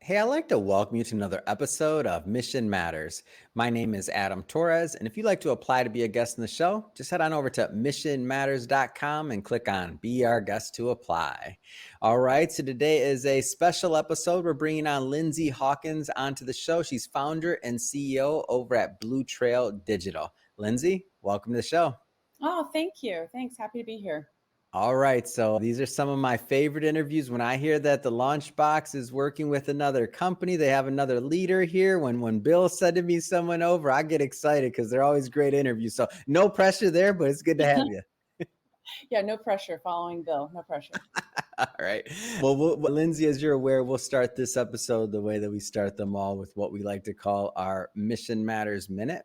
Hey, I'd like to welcome you to another episode of Mission Matters. My name is Adam Torres, and if you'd like to apply to be a guest in the show, just head on over to missionmatters.com and click on Be Our Guest to apply. All right, so today is a special episode. We're bringing on Lindsay Hawkins onto the show. She's founder and CEO over at Blue Trail Digital. Lindsay, welcome to the show. Oh, thank you. Thanks. Happy to be here. All right, so these are some of my favorite interviews. When I hear that the Launchbox is working with another company, they have another leader here. When Bill sending me someone over, I get excited because they're always great interviews. So no pressure there, but it's good to have you. Yeah, no pressure following Bill. No pressure. All right. Well, Lindsay, as you're aware, we'll start this episode the way that we start them all with what we like to call our Mission Matters Minute.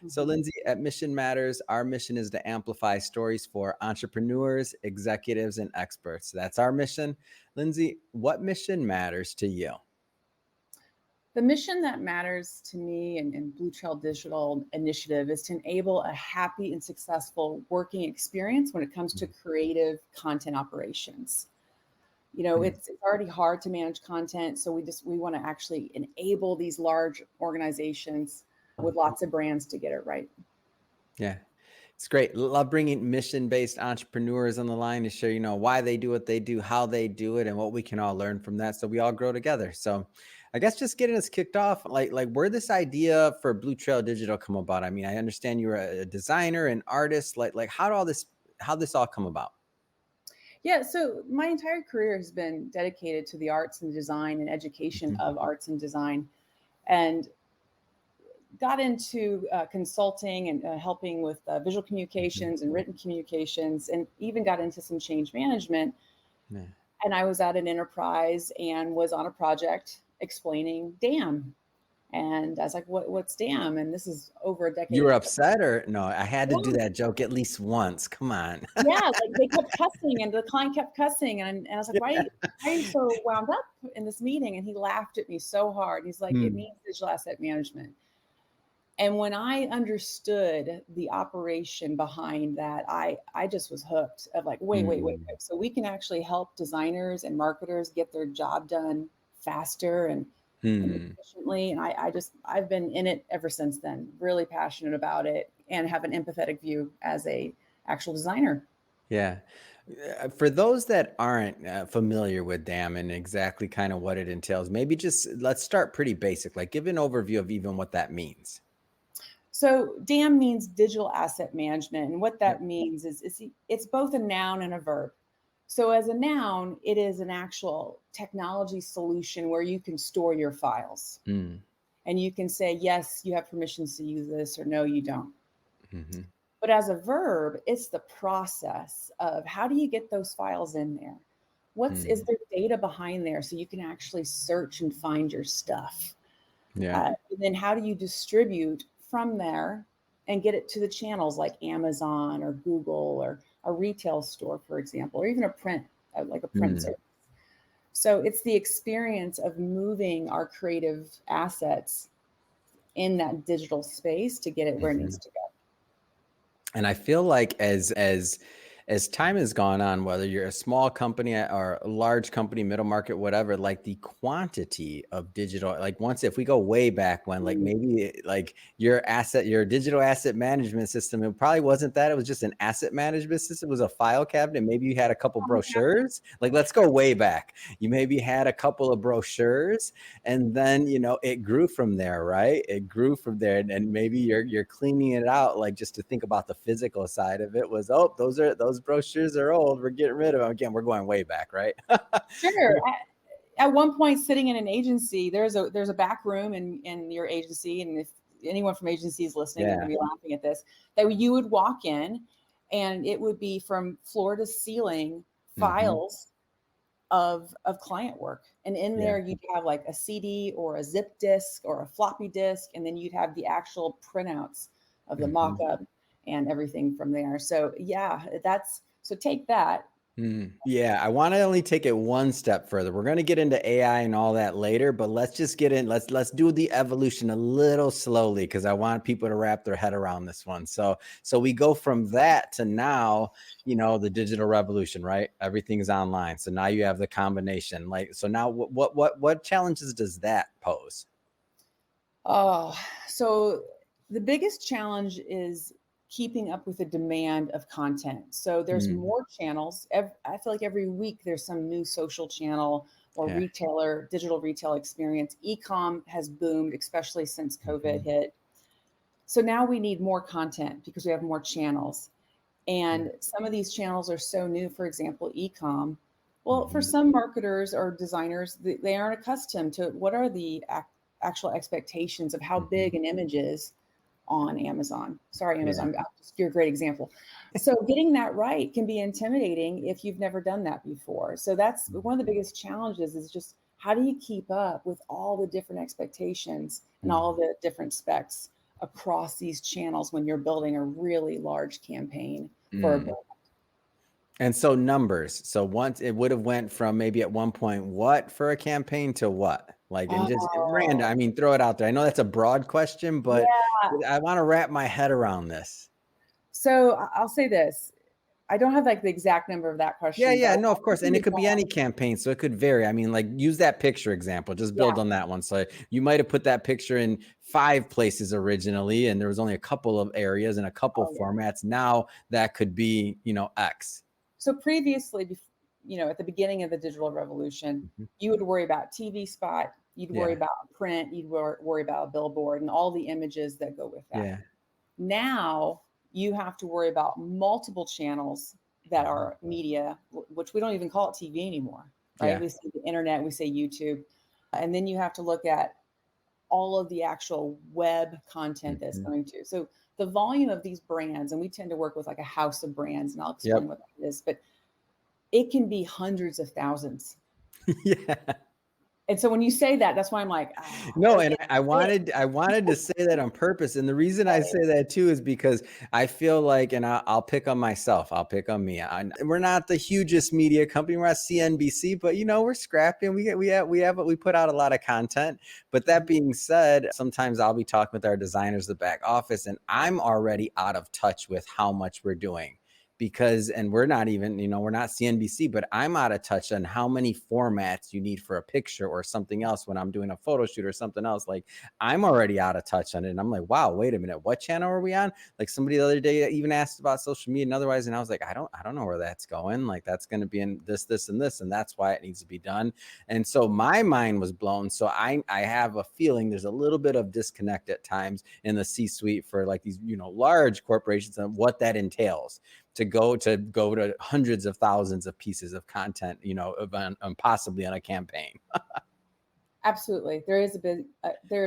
So, Mhm. Lindsay, at Mission Matters, our mission is to amplify stories for entrepreneurs, executives, and experts. That's our mission. Lindsay, what mission matters to you? The mission that matters to me and Blue Trail Digital Initiative is to enable a happy and successful working experience when it comes to creative content operations. Mhm. It's already hard to manage content, so we want to actually enable these large organizations with lots of brands to get it right. Yeah. It's great. Love bringing mission-based entrepreneurs on the line to share, why they do what they do, how they do it, and what we can all learn from that so we all grow together. So I guess just getting us kicked off, like where this idea for Blue Trail Digital come about? I mean, I understand you're a designer and artist. Like how this all come about? Yeah, so my entire career has been dedicated to the arts and design and education Mhm. of arts and design. And got into consulting and helping with visual Mhm. communications and written communications, and even got into some change management. Yeah. And I was at an enterprise and was on a project explaining DAM. And I was like, what's DAM? And this is over a You decade were ago. upset or no? I had to do Yeah, that joke at least once. Come on. yeah, like they kept cussing and the client kept cussing. And I was like, why are you so wound up in this meeting? And he laughed at me so hard. He's like, it Hmm. means digital asset management. And when I understood the operation behind that, I just was hooked of like, wait. Hmm. So we can actually help designers and marketers get their job done faster and Hmm. efficiently. And I've been in it ever since then, really passionate about it and have an empathetic view as a actual designer. Yeah. For those that aren't familiar with DAM and exactly kind of what it entails, maybe just let's start pretty basic. Like give an overview of even what that means. So DAM means digital asset management. And what Yep. that means is it's both a noun and a verb. So as a noun, it is an actual technology solution where you can store your files Mm. and you can say, yes, you have permissions to use this, or no, you don't. Hmm. But as a verb, it's the process of how do you get those files in there? Is Mm. there data behind there so you can actually search and find your stuff? Yeah. And then how do you distribute from there and get it to the channels like Amazon or Google or a retail store, for example, or even like a print Mm. service. So it's the experience of moving our creative assets in that digital space to get it where it Hmm. needs to go. And I feel like as time has gone on, whether you're a small company or a large company, middle market, whatever, like the quantity of digital, like once if we go way back when, like Mm. maybe like your digital asset management system, it probably wasn't that. It was just an asset management system. It was a file cabinet. Maybe you had a couple brochures. Like let's go way back. You maybe had a couple of brochures and then it grew from there, right? It grew from there, and maybe you're cleaning it out, like just to think about the physical side of it was, oh, those brochures are old, we're getting rid of them. Again, we're going way back, right? Sure. At one point, sitting in an agency, there's a back room in your agency, and if anyone from agency is listening, they're Yeah. going to be laughing at this. That you would walk in, and it would be from floor to ceiling Hmm. files of client work, and in Yeah. there you'd have like a CD or a zip disk or a floppy disk, and then you'd have the actual printouts of the Hmm. mock-up and everything from there. So yeah, that's so take that Yeah, I want to only take it one step further. We're going to get into AI and all that later, but let's just get in. Let's do the evolution a little slowly because I want people to wrap their head around this one. So we go from that to now, the digital revolution, right? Everything's online. So now you have the combination. Like, so now what challenges does that pose? Oh, so the biggest challenge is keeping up with the demand of content. So there's Mm, more channels. I feel like every week there's some new social channel or yeah. digital retail experience. E-com has boomed, especially since COVID Mhm. hit. So now we need more content because we have more channels. And some of these channels are so new, for example, e-com. Well, for Mhm. some marketers or designers, they aren't accustomed to what are the actual expectations of how Mhm. big an image is on Amazon. Sorry, Yeah. Amazon, you're a great example. So getting that right can be intimidating if you've never done that before. So that's one of the biggest challenges is just how do you keep up with all the different expectations and all Mhm. the different specs across these channels when you're building a really large campaign for a Mm. brand? And so numbers. So once it would have went from maybe at one point what for a campaign to what? Like, and just random, Oh, I mean, throw it out there. I know that's a broad question, but yeah. I want to wrap my head around this. So I'll say this. I don't have like the exact number of that Yeah, question, but yeah, no, I'll of course. give And you it could be any one. campaign, so it could vary. I mean, like use that picture example, just Yeah. build on that one. So you might have put that picture in 5 places originally, and there was only a couple of areas and a couple Oh, yeah. formats. Now that could be, X. So previously, at the beginning of the digital revolution, Mhm. you would worry about TV spot, you'd worry Yeah, about print, you'd worry about a billboard and all the images that go with that. yeah. Now you have to worry about multiple channels that Mhm. are media, which we don't even call it TV anymore, right? Yeah. We say the internet, we say YouTube. And then you have to look at all of the actual web content that's Mhm. going to. So the volume of these brands, and we tend to work with like a house of brands, and I'll explain Yep. what that is, but it can be hundreds of thousands. Yeah. And so when you say that, that's why I'm like, oh, No, like and it's I big. wanted to say that on purpose, and the reason I say that too is because I feel like, and I'll pick on myself, I'll pick on me. We're not the hugest media company. We're not CNBC, but we're scrapping. We put out a lot of content. But that being said, sometimes I'll be talking with our designers, the back office, and I'm already out of touch with how much we're doing. Because, and we're not even, we're not CNBC, but I'm out of touch on how many formats you need for a picture or something else when I'm doing a photo shoot or something else. Like, I'm already out of touch on it. And I'm like, wow, wait a minute, what channel are we on? Like, somebody the other day even asked about social media and otherwise, and I was like, I don't know where that's going. Like, that's going to be in this and this, and that's why it needs to be done. And so my mind was blown. So I have a feeling there's a little bit of disconnect at times in the C-suite for like these large corporations and what that entails to go to hundreds of thousands of pieces of content, possibly on a campaign. Absolutely. There is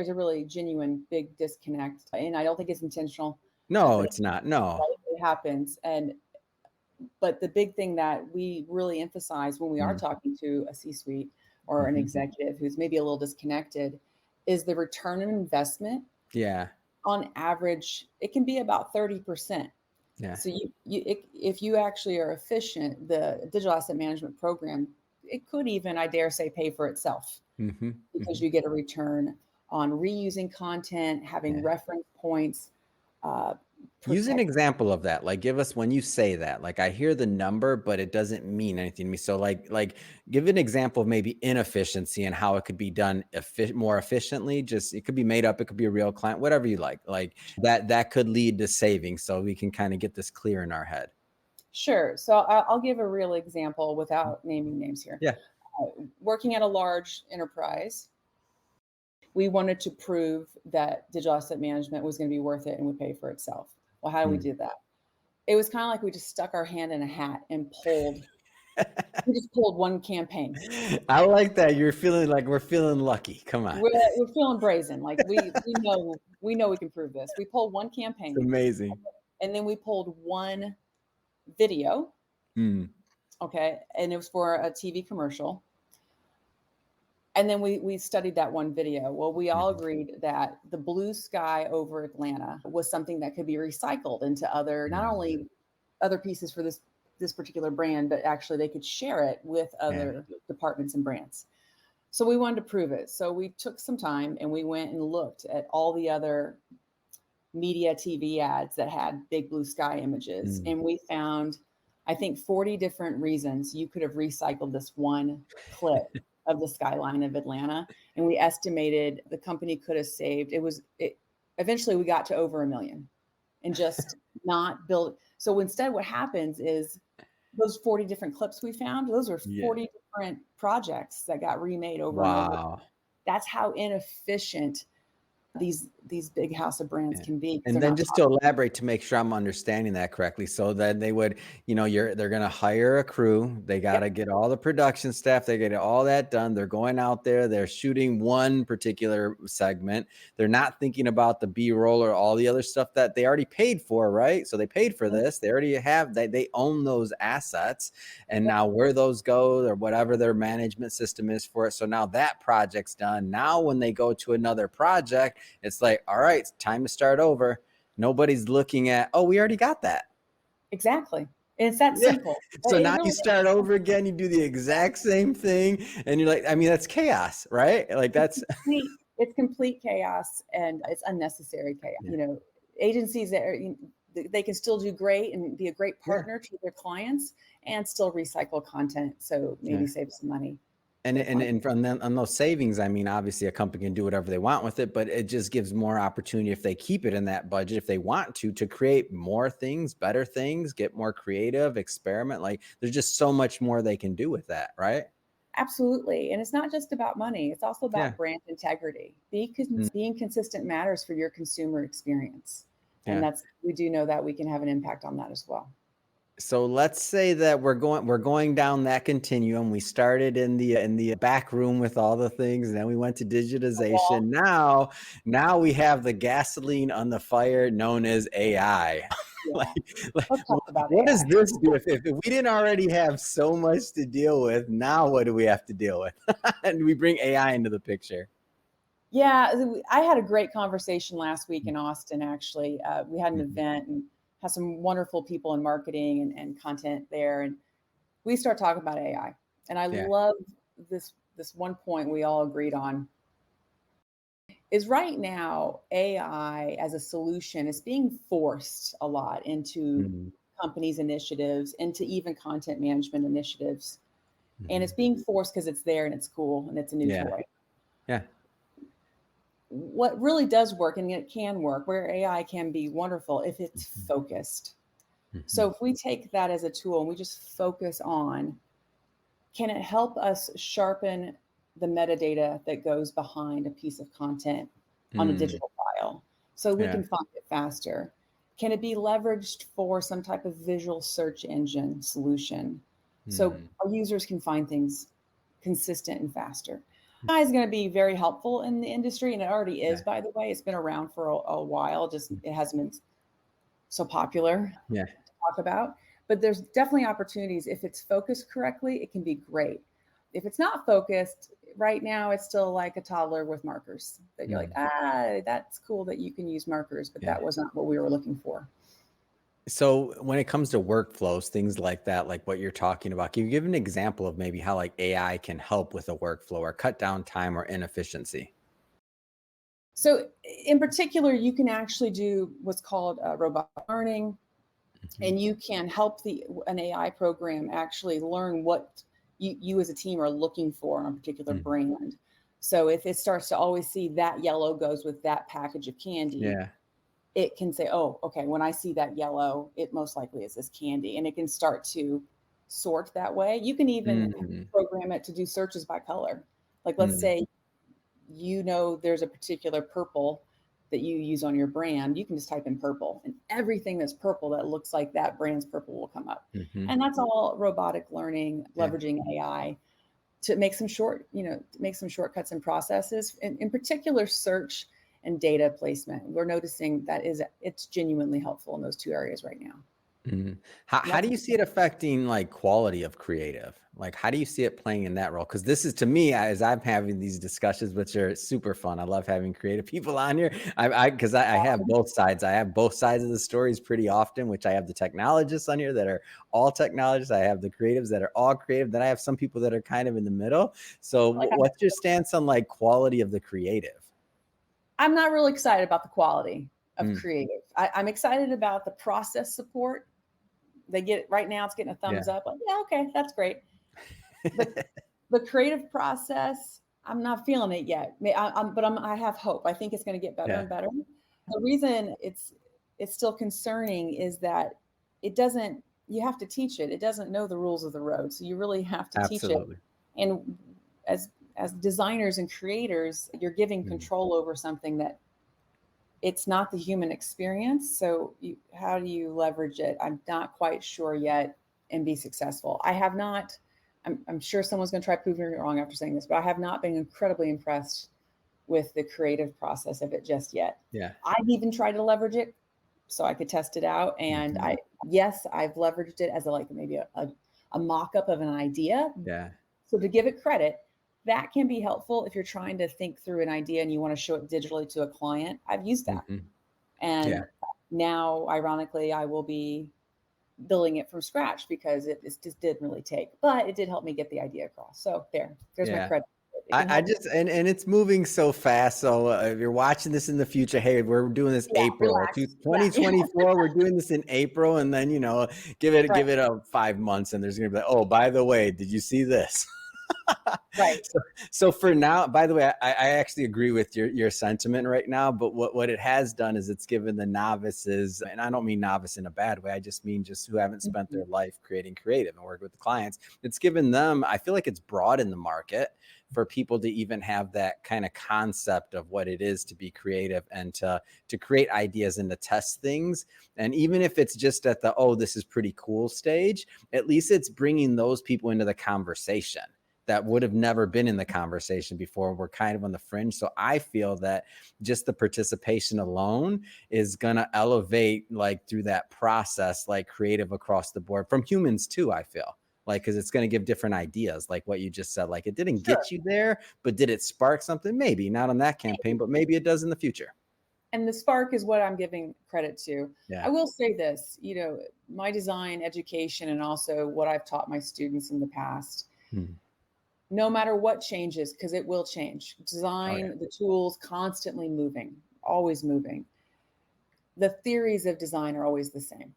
a really genuine big disconnect. And I don't think it's intentional, No, but it's not. No. it happens. But the big thing that we really emphasize when we are Mm, talking to a C-suite or an mhm. executive who's maybe a little disconnected is the return on investment. Yeah. On average, it can be about 30%. Yeah. So if you actually are efficient, the digital asset management program, it could even, I dare say, pay for itself Mhm, because mhm. you get a return on reusing content, having Yeah. reference points, uh, Use an protect. example of that. Like, give us when you say that. Like, I hear the number, but it doesn't mean anything to me. So, like, give an example of maybe inefficiency and how it could be done more efficiently. Just it could be made up. It could be a real client, whatever you like. Like that could lead to savings. So we can kind of get this clear in our head. Sure. So I'll give a real example without naming names here. Yeah. Working at a large enterprise, we wanted to prove that digital asset management was going to be worth it and would pay for itself. Well, how do we Mm. do that? It was kind of like we just stuck our hand in a hat and we just pulled one campaign. I like that. You're feeling like we're feeling lucky. Come on. We're feeling brazen. Like we know we can prove this. We pulled one It's campaign amazing. and then we pulled one video. Mm. Okay. And it was for a TV commercial. And then we studied that one video. Well, we all Mhm. agreed that the blue sky over Atlanta was something that could be recycled into other, not Mm. only other pieces for this this particular brand, but actually they could share it with Yeah. other departments and brands. So we wanted to prove it. So we took some time and we went and looked at all the other media TV ads that had big blue sky images. Mm. And we found, I think, 40 different reasons you could have recycled this one clip of the skyline of Atlanta. And we estimated the company could have saved, eventually we got to over 1 million and just not build. So instead, what happens is those 40 different clips we found, those are Yeah. 40 different projects that got remade over and over. Wow. That's how inefficient these big house of brands Yeah. can be. And then just to elaborate to make sure I'm understanding that correctly. So then they would, they're going to hire a crew. They got to get all the production staff. They get all that done. They're going out there. They're shooting one particular segment. They're not thinking about the B-roll or all the other stuff that they already paid for, right? So they paid for this. They already have, they own those assets. And now where those go or whatever their management system is for it. So now that project's done. Now when they go to another project, it's like, all right, it's time to start over. Nobody's looking at, oh, we already got that. Exactly. It's that simple. So now you start over again. You do the exact same thing. And you're like, I mean, that's chaos, right? Like it's complete chaos and it's unnecessary chaos. Yeah. Agencies that they can still do great and be a great partner to their clients and still recycle content. So maybe save some money. And from them on those savings, I mean, obviously a company can do whatever they want with it, but it just gives more opportunity if they keep it in that budget, if they want to create more things, better things, get more creative, experiment. Like there's just so much more they can do with that, right? Absolutely. And it's not just about money. It's also about brand integrity. Being consistent matters for your consumer experience. And we do know that we can have an impact on that as well. So let's say that we're going down that continuum. We started in the back room with all the things, and then we went to digitization. Now we have the gasoline on the fire known as AI. Yeah. What does this do? If we didn't already have so much to deal with, now what do we have to deal with? And we bring AI into the picture. Yeah, I had a great conversation last week in Austin, actually. We had an event and had some wonderful people in marketing and content there. And we start talking about AI. And I love this one point we all agreed on is right now, AI as a solution is being forced a lot into companies' initiatives, into even content management initiatives. And it's being forced because it's there and it's cool and it's a new toy. Yeah. What really does work, and it can work, where AI can be wonderful if it's focused. So if we take that as a tool and we just focus on, can it help us sharpen the metadata that goes behind a piece of content on a digital file so we can find it faster? Can it be leveraged for some type of visual search engine solution so our users can find things consistent and faster? AI is going to be very helpful in the industry, and it already is, by the way. It's been around for a while, just it hasn't been so popular to talk about. But there's definitely opportunities. If it's focused correctly, it can be great. If it's not focused, right now it's still like a toddler with markers. That you're like, that's cool that you can use markers, but that was not what we were looking for. So when it comes to workflows, things like that, like what you're talking about, can you give an example of maybe how like AI can help with a workflow or cut down time or inefficiency? So in particular, you can actually do what's called robotic learning, and you can help an AI program actually learn what you as a team are looking for on a particular brand. So if it starts to always see that yellow goes with that package of candy, it can say, oh, okay, when I see that yellow, it most likely is this candy. And it can start to sort that way. You can even program it to do searches by color. Like let's say, there's a particular purple that you use on your brand. You can just type in purple and everything that's purple that looks like that brand's purple will come up. And that's all robotic learning, leveraging AI to make some shortcuts and processes. In particular, search and data placement. We're noticing that it's genuinely helpful in those two areas right now. How do you see it affecting like quality of creative? Like, how do you see it playing in that role? Because this is to me, as I'm having these discussions, which are super fun. I love having creative people on here. I have both sides. I have both sides of the stories pretty often, which I have the technologists on here that are all technologists. I have the creatives that are all creative. Then I have some people that are kind of in the middle. So, Like what's your stance on like quality of the creative? I'm not really excited about the quality of Mm, creative. I'm excited about the process support. They get right now, it's getting a yeah. thumbs up. Like, yeah, okay, that's great. The the creative process, I'm not feeling it yet. I have hope. I think it's going to get better Yeah. and better. The reason it's still concerning is that it doesn't. You have to teach it. It doesn't know the rules of the road, so you really have to teach it. Absolutely. And as designers and creators, you're giving Mm, control over something that it's not the human experience. So how do you leverage it? I'm not quite sure yet and be successful. I have not. I'm sure someone's going to try to prove me wrong after saying this, but I have not been incredibly impressed with the creative process of it just yet. yeah. I've even tried to leverage it so I could test it out. And Mhm. yes, I've leveraged it as like maybe a mock up of an idea. Yeah. So to give it credit, that can be helpful if you're trying to think through an idea and you want to show it digitally to a client. I've used that. Mhm. Yeah. And now, ironically, I will be building it from scratch because it just didn't really take, but it did help me get the idea across. So there's my Yeah. credit. It can I help. just and it's moving so fast. So if you're watching this in the future, hey, we're doing this Yeah, April relax. Yeah, yeah, 2024. We're doing this in April, and then right, give it a 5 months, and there's gonna be like, oh, by the way, did you see this? right. so, so for now, by the way, I actually agree with your sentiment right now. But what it has done is it's given the novices, and I don't mean novice in a bad way. I just mean just who haven't spent Mhm. their life creating creative and working with the clients. It's given them. I feel like it's broadened the market for people to even have that kind of concept of what it is to be creative and to create ideas and to test things. And even if it's just at the oh, this is pretty cool stage, at least it's bringing those people into the conversation that would have never been in the conversation before. We're kind of on the fringe. So I feel that just the participation alone is going to elevate like through that process, like creative across the board from humans too, I feel like, because it's going to give different ideas, like what you just said. Like it didn't Sure. get you there, but did it spark something? Maybe not on that campaign, but maybe it does in the future. And the spark is what I'm giving credit to. I Yeah. will say this, my design education and also what I've taught my students in the past, Hmm. no matter what changes, because it will change. Oh yeah. Design, the tools constantly moving, always moving. The theories of design are always the same.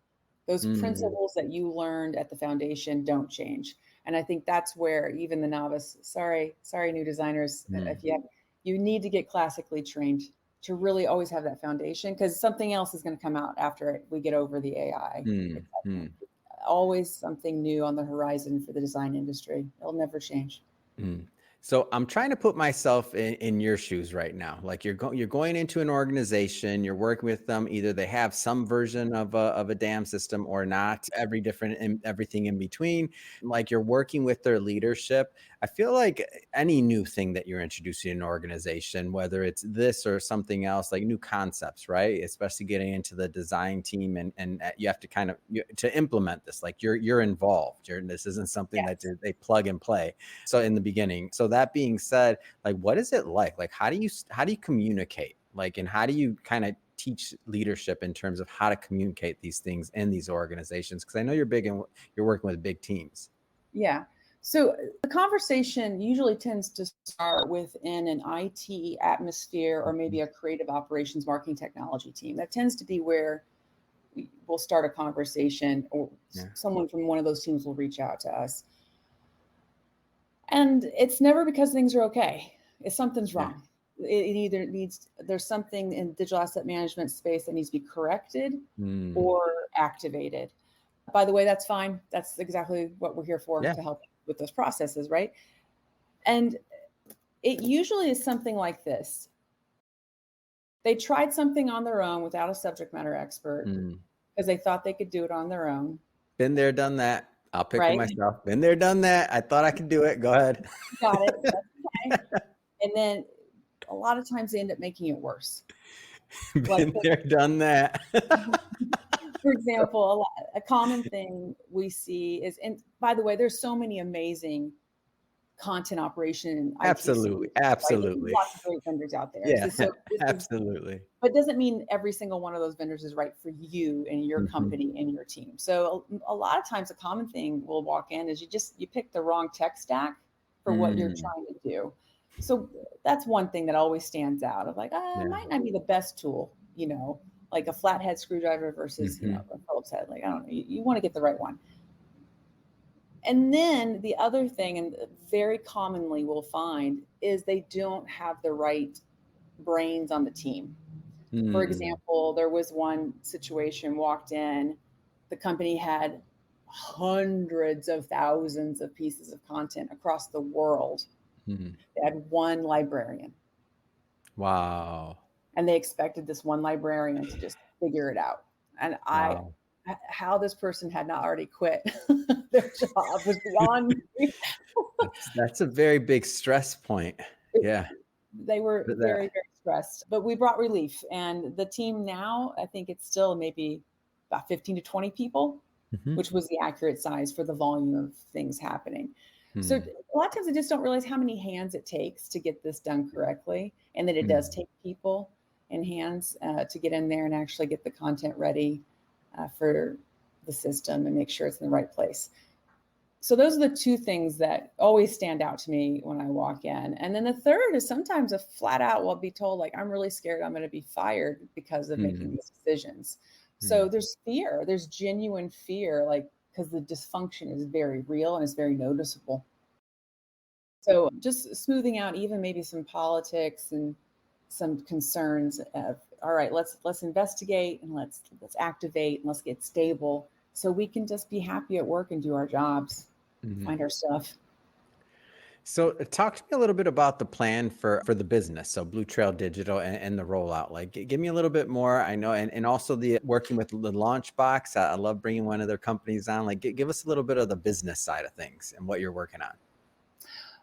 Those Mm, principles that you learned at the foundation don't change. And I think that's where even the novice, sorry, new designers, mm, you need to get classically trained to really always have that foundation because something else is going to come out after we get over the AI. mm, It's mm. always something new on the horizon for the design industry. It'll never change. Mm. So I'm trying to put myself in your shoes right now. Like you're going into an organization, you're working with them. Either they have some version of a dam system or not. Everything in between. Like you're working with their leadership. I feel like any new thing that you're introducing in an organization, whether it's this or something else, like new concepts, right? Especially getting into the design team and you have to to implement this. Like you're involved. This isn't something that Yes. they plug and play so in the beginning. So that being said, like what is it like how do you communicate, like, and how do you kind of teach leadership in terms of how to communicate these things in these organizations, because I know you're big and you're working with big teams. Yeah. So the conversation usually tends to start within an IT atmosphere or Mhm. maybe a creative operations marketing technology team. That tends to be where we'll start a conversation or Yeah. someone from one of those teams will reach out to us. And it's never because things are okay. If something's Yeah. wrong. It either needs there's something in digital asset management space that needs to be corrected Mm. or activated. By the way, that's fine. That's exactly what we're here for Yeah. to help with those processes, right? And it usually is something like this. They tried something on their own without a subject matter expert Mm. because they thought they could do it on their own, Been there, done that. I'll pick with right? myself. Been there, done that. I thought I could do it. Go ahead. Got it. That's okay. And then a lot of times they end up making it worse. Like Been there, done that. for example, a common thing we see is, and by the way, there's so many amazing content operation and IT Absolutely, solutions, right? There's absolutely. lots of great vendors out there. Yeah, This is, absolutely. but it doesn't mean every single one of those vendors is right for you and your Mhm. company and your team. So a lot of times a common thing we'll walk in is you pick the wrong tech stack for what you're Mm, trying to do. So that's one thing that always stands out of like, it yeah. might not be the best tool, like a flathead screwdriver versus, Mhm. a Phillips head. Like, I don't know, you want to get the right one. And then the other thing, and very commonly we'll find, is they don't have the right brains on the team. For Mm, example, there was one situation, walked in, the company had hundreds of thousands of pieces of content across the world. mhm. They had one librarian, Wow, and they expected this one librarian to just figure it out. And wow. how this person had not already quit their job was beyond me. That's a very big stress point. Yeah, They were but very, that very stressed, but we brought relief. And the team now, I think it's still maybe about 15 to 20 people, Mhm. which was the accurate size for the volume of things happening. So Hmm. a lot of times I just don't realize how many hands it takes to get this done correctly, and that it does Mm, take people and hands to get in there and actually get the content ready for the system and make sure it's in the right place. So those are the two things that always stand out to me when I walk in. And then the third is sometimes a flat out will be told, like, I'm really scared I'm going to be fired because of making mm, these decisions. So mm. there's fear, there's genuine fear, like, because the dysfunction is very real and it's very noticeable. So just smoothing out even maybe some politics and some concerns of, all right, let's investigate and let's activate and let's get stable so we can just be happy at work and do our jobs, Mhm. find our stuff. So, talk to me a little bit about the plan for the business. So, Blue Trail Digital and the rollout. Like, give me a little bit more. I know, and also the working with the Launchbox. I love bringing one of their companies on. Like, give us a little bit of the business side of things and what you're working on.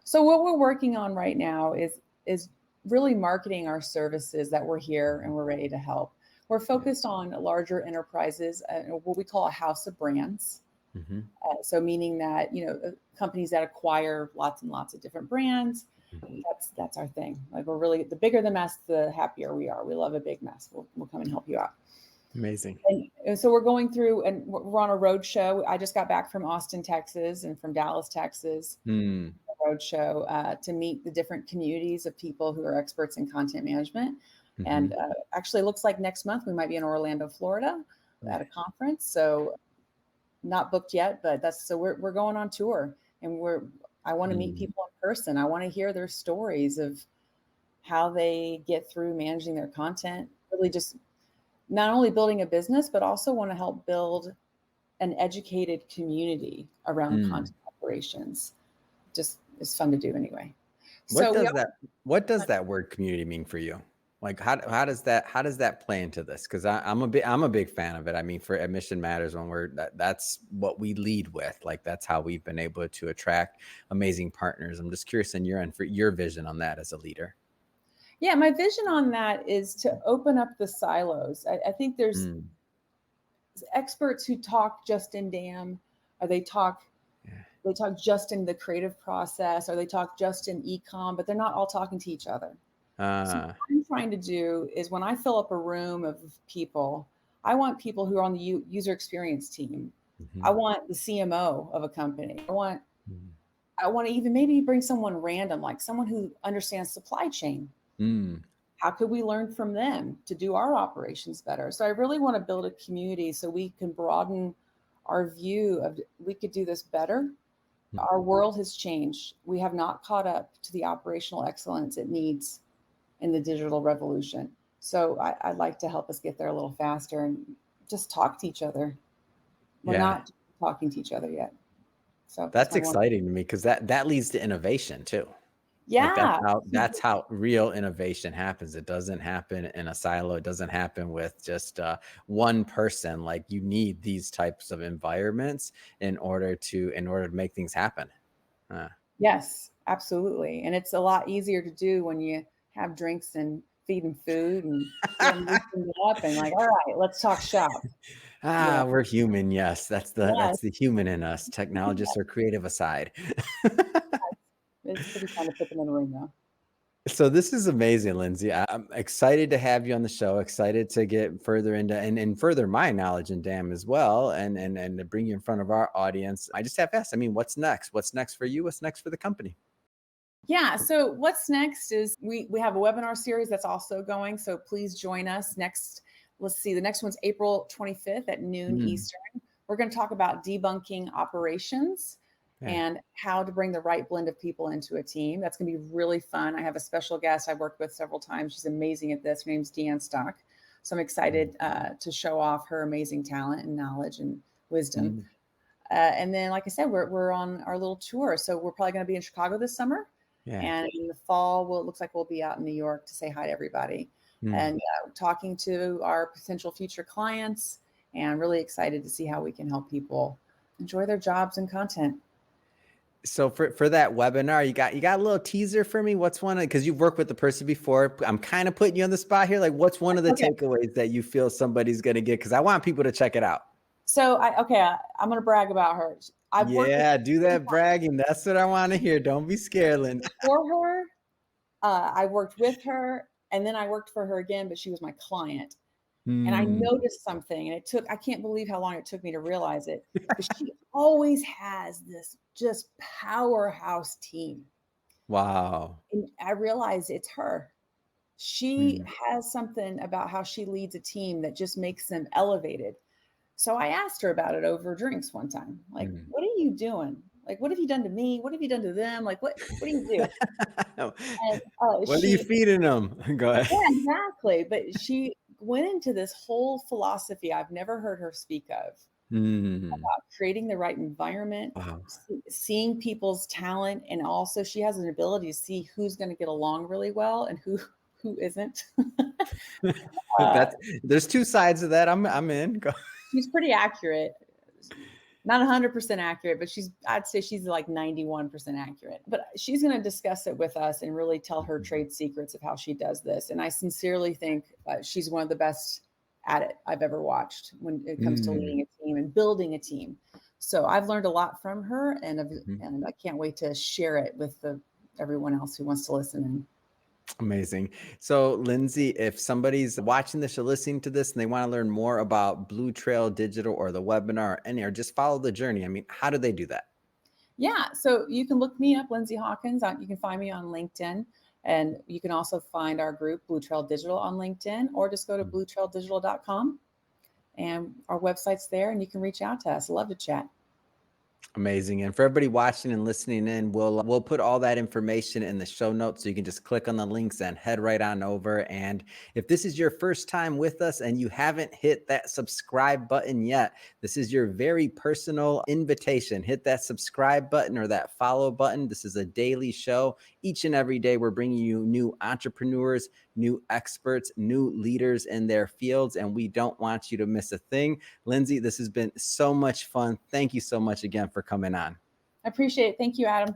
So what we're working on right now is really marketing our services that we're here and we're ready to help. We're Yeah. focused on larger enterprises, what we call a house of brands. Hmm. So meaning that companies that acquire lots and lots of different brands. That's our thing. Like, we're really, the bigger the mess, the happier we are. We love a big mess. We'll come and help you out. Amazing. And so we're going through, and we're on a road show. I just got back from Austin, Texas, and from Dallas, Texas, Mm, roadshow to meet the different communities of people who are experts in content management. And hmm. actually, it looks like next month we might be in Orlando, Florida, at a conference. So not booked yet, but we're going on tour, and I want to meet Mm, people in person. I want to hear their stories of how they get through managing their content. Really, just not only building a business, but also want to help build an educated community around mm. content operations. Just it's fun to do anyway. What So we does that what does that word community mean for you? Like how does that play into this? Because I'm a big fan of it. I mean, for Admission Matters, when that's what we lead with. Like that's how we've been able to attract amazing partners. I'm just curious in your end for your vision on that as a leader. Yeah, my vision on that is to open up the silos. I think there's Mm, experts who talk just in DAM, or yeah. they talk just in the creative process, or they talk just in ecom, but they're not all talking to each other. So Uh, what I'm trying to do is when I fill up a room of people, I want people who are on the user experience team. I mhm, want the CMO of a company. mhm, I want to even maybe bring someone random, like someone who understands supply chain. mm, How could we learn from them to do our operations better? So I really want to build a community so we can broaden our view of, we could do this better. Our mhm. world has changed. We have not caught up to the operational excellence it needs in the digital revolution. So I'd like to help us get there a little faster and just talk to each other. We're Yeah. not talking to each other yet. So that's That's my one. exciting to me because that leads to innovation too. Like that's Yeah. how that's how real innovation happens. It doesn't happen in a silo. It doesn't happen with just one person. Like you need these types of environments in order to make things happen. Uh, Yes, absolutely. And it's a lot easier to do when you have drinks and feed them food and get them loosened up and like, all right, let's talk shop. Yeah. We're human. Yes, Yes. that's the human in us. Technologists are creative aside. It's pretty fun to put them in a room though. So this is amazing, Lindsay. I'm excited to have you on the show. Excited to get further into and further my knowledge in DAM as well, and to bring you in front of our audience. I just have to ask. I mean, what's next? What's next for you? What's next for the company? Yeah. So what's next is we have a webinar series that's also going. So please join us next. Let's see. The next one's April 25th at noon Mm, Eastern. We're going to talk about debunking operations yeah. and how to bring the right blend of people into a team. That's going to be really fun. I have a special guest I've worked with several times. She's amazing at this. Her name's Deanne Stock. So I'm excited to show off her amazing talent and knowledge and wisdom. Mm, And then, like I said, we're on our little tour. So we're probably going to be in Chicago this summer. yeah. And in the fall, well, it looks like we'll be out in New York to say hi to everybody Mm. and talking to our potential future clients. And really excited to see how we can help people enjoy their jobs and content. So for that webinar, you got a little teaser for me. What's one because you've worked with the person before? I'm kind of putting you on the spot here. Like, what's one of the Okay. takeaways that you feel somebody's going to get? Because I want people to check it out. So I'm going to brag about her. I've worked with Yeah, do that bragging. That's what I want to hear. Don't be scared, Lindsay. for her. I worked with her and then I worked for her again, but she was my client. And I Hmm. noticed something, and I can't believe how long it took me to realize it. But she always has this just powerhouse team. Wow. And I realized it's her. She Mm, has something about how she leads a team that just makes them elevated. So I asked her about it over drinks one time. Like, mm. what are you doing? Like, what have you done to me? What have you done to them? Like, what do you do? And What are you feeding them? Go ahead. yeah, exactly. But she went into this whole philosophy I've never heard her speak of Hmm. about creating the right environment, Wow. seeing people's talent, and also she has an ability to see who's going to get along really well and who isn't. uh, That's there's two sides of that. I'm in. Go. she's pretty accurate. Not 100% accurate, but I'd say she's like 91% accurate. But she's going to discuss it with us and really tell her trade secrets of how she does this. And I sincerely think she's one of the best at it I've ever watched when it comes to Mm. leading a team and building a team. So I've learned a lot from her, Mhm. and I can't wait to share it with everyone else who wants to listen in. Amazing. So, Lindsay, if somebody's watching this or listening to this and they want to learn more about Blue Trail Digital or the webinar or just follow the journey, I mean, how do they do that? Yeah, so you can look me up, Lindsay Hawkins. You can find me on LinkedIn, and you can also find our group, Blue Trail Digital, on LinkedIn, or just go to bluetraildigital.com, and our website's there, and you can reach out to us. Love to chat. Amazing. And for everybody watching and listening in, we'll put all that information in the show notes so you can just click on the links and head right on over. And if this is your first time with us and you haven't hit that subscribe button yet, this is your very personal invitation. Hit that subscribe button or that follow button. This is a daily show. Each and every day, we're bringing you new entrepreneurs, new experts, new leaders in their fields, and we don't want you to miss a thing. Lindsay, this has been so much fun. Thank you so much again for coming on. I appreciate it. Thank you, Adam.